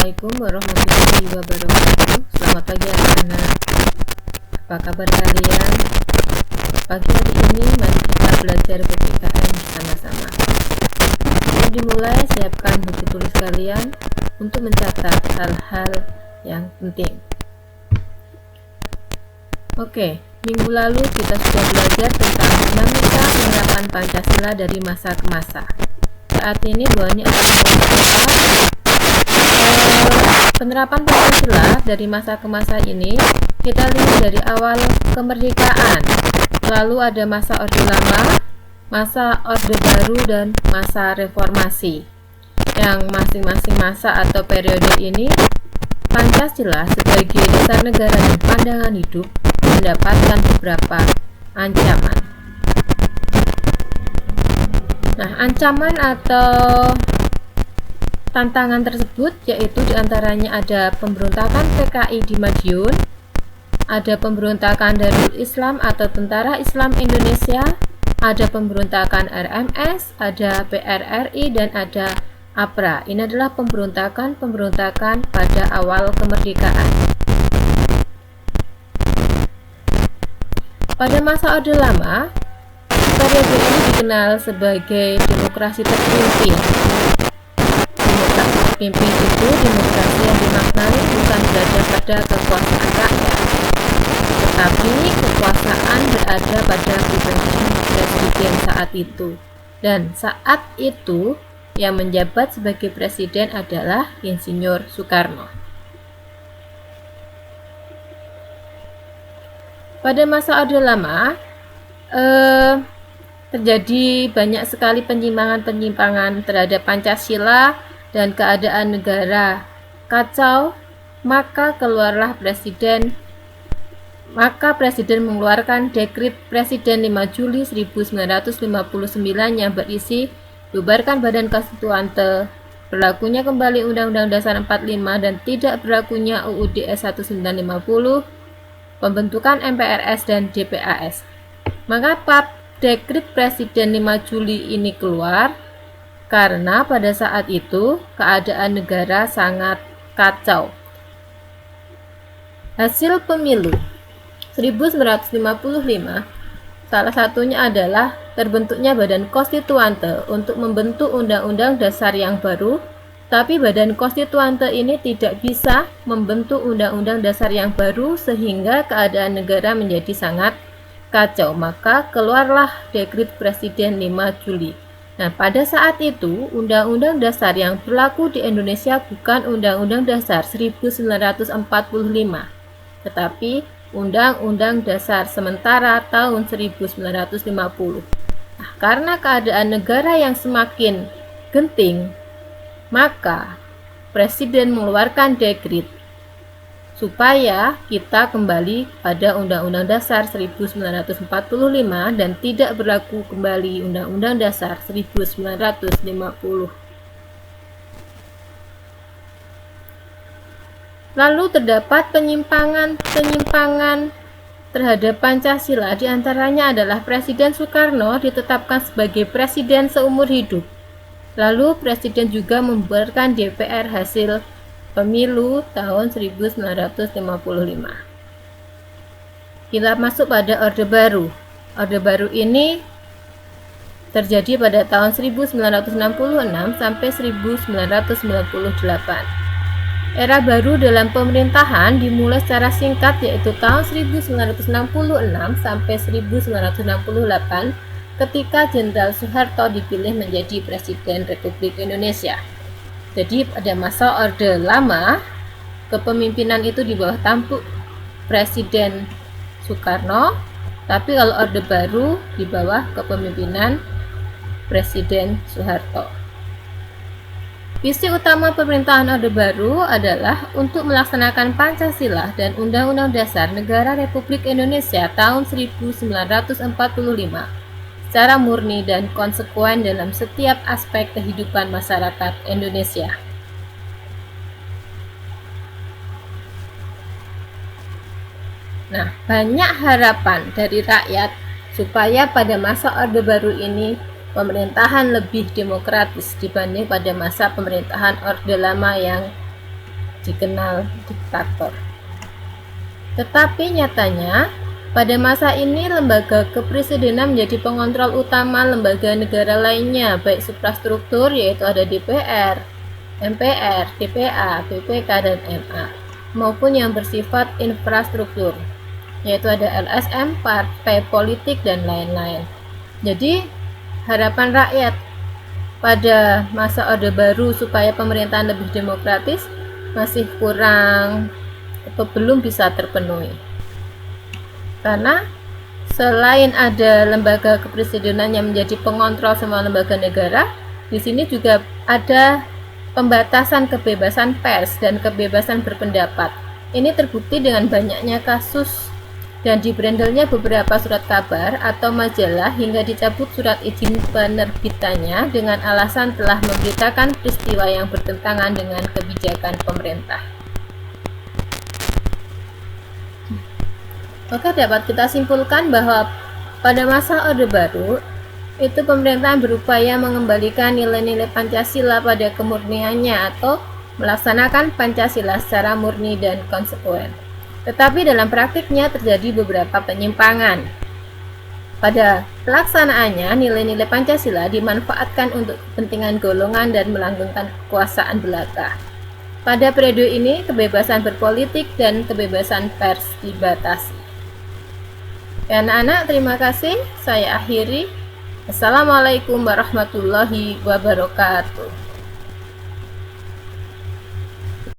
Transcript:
Assalamualaikum warahmatullahi wabarakatuh. Selamat pagi anak-anak. Apa kabar kalian? Pagi hari ini mari kita belajar PPKN bersama-sama. Sebelum dimulai, siapkan buku tulis kalian untuk mencatat hal-hal yang penting. Oke, minggu lalu kita sudah belajar tentang dinamika penerapan Pancasila dari masa ke masa. Saat ini Bu Ani akan membahas penerapan Pancasila dari masa ke masa ini. Kita lihat dari awal kemerdekaan, lalu ada masa Orde Lama, masa Orde Baru, dan masa Reformasi. Yang masing-masing masa atau periode ini, Pancasila sebagai dasar negara dan pandangan hidup mendapatkan beberapa ancaman. Nah, ancaman atau tantangan tersebut yaitu diantaranya ada pemberontakan PKI di Madiun, ada pemberontakan Darul Islam atau Tentara Islam Indonesia, ada pemberontakan RMS, ada PRRI, dan ada APRA. Ini adalah pemberontakan pada awal kemerdekaan. Pada masa Orde Lama, periode ini dikenal sebagai demokrasi terpimpin. Demokrasi terpimpin itu demokrasi yang dimaknai bukan berada pada kekuasaan rakyat, tetapi kekuasaan berada pada pribadi presiden saat itu. Dan saat itu yang menjabat sebagai presiden adalah Insinyur Soekarno. Pada masa Orde Lama, terjadi banyak sekali penyimpangan-penyimpangan terhadap Pancasila dan keadaan negara kacau, maka presiden mengeluarkan dekrit Presiden 5 Juli 1959 yang berisi bubarkan Badan Konstituante, berlakunya kembali Undang-Undang Dasar 45 dan tidak berlakunya UUD 1950, pembentukan MPRS dan DPAS. Mengapa dekrit Presiden 5 Juli ini keluar? Karena pada saat itu keadaan negara sangat kacau. Hasil pemilu 1955 salah satunya adalah terbentuknya Badan Konstituante untuk membentuk Undang-Undang Dasar yang baru, tapi Badan Konstituante ini tidak bisa membentuk Undang-Undang Dasar yang baru sehingga keadaan negara menjadi sangat kacau. Maka keluarlah dekrit Presiden 5 Juli. Nah, pada saat itu Undang-Undang Dasar yang berlaku di Indonesia bukan Undang-Undang Dasar 1945, tetapi Undang-Undang Dasar sementara tahun 1950. Nah, karena keadaan negara yang semakin genting, maka Presiden mengeluarkan dekrit supaya kita kembali pada Undang-Undang Dasar 1945 dan tidak berlaku kembali Undang-Undang Dasar 1950. Lalu terdapat penyimpangan terhadap Pancasila, diantaranya adalah Presiden Soekarno ditetapkan sebagai presiden seumur hidup. Lalu Presiden juga membubarkan DPR hasil pemilu tahun 1955. Kita masuk pada Orde Baru. Orde Baru ini terjadi pada tahun 1966 sampai 1998. Era baru dalam pemerintahan dimulai secara singkat yaitu tahun 1966 sampai 1968 ketika Jenderal Soeharto dipilih menjadi Presiden Republik Indonesia. Jadi pada masa Orde Lama, kepemimpinan itu di bawah tampuk Presiden Soekarno, tapi kalau Orde Baru di bawah kepemimpinan Presiden Soeharto. Visi utama pemerintahan Orde Baru adalah untuk melaksanakan Pancasila dan Undang-Undang Dasar Negara Republik Indonesia tahun 1945 secara murni dan konsekuen dalam setiap aspek kehidupan masyarakat Indonesia. Nah, banyak harapan dari rakyat supaya pada masa Orde Baru ini pemerintahan lebih demokratis dibanding pada masa pemerintahan Orde Lama yang dikenal diktator. Tetapi nyatanya, pada masa ini lembaga kepresidenan menjadi pengontrol utama lembaga negara lainnya, baik suprastruktur yaitu ada DPR, MPR, DPA, BPK, dan MA, maupun yang bersifat infrastruktur, yaitu ada LSM, partai politik, dan lain-lain. Jadi, harapan rakyat pada masa Orde Baru supaya pemerintahan lebih demokratis masih kurang atau belum bisa terpenuhi. Karena selain ada lembaga kepresidenan yang menjadi pengontrol semua lembaga negara, di sini juga ada pembatasan kebebasan pers dan kebebasan berpendapat. Ini terbukti dengan banyaknya kasus dan dibrandelnya beberapa surat kabar atau majalah hingga dicabut surat izin penerbitannya dengan alasan telah memberitakan peristiwa yang bertentangan dengan kebijakan pemerintah. Maka dapat kita simpulkan bahwa pada masa Orde Baru itu pemerintahan berupaya mengembalikan nilai-nilai Pancasila pada kemurniannya atau melaksanakan Pancasila secara murni dan konsekuen. Tetapi dalam praktiknya terjadi beberapa penyimpangan. Pada pelaksanaannya, nilai-nilai Pancasila dimanfaatkan untuk kepentingan golongan dan melanggengkan kekuasaan belaka. Pada periode ini, kebebasan berpolitik dan kebebasan pers dibatasi. Ya, anak-anak, terima kasih. Saya akhiri. Assalamualaikum warahmatullahi wabarakatuh.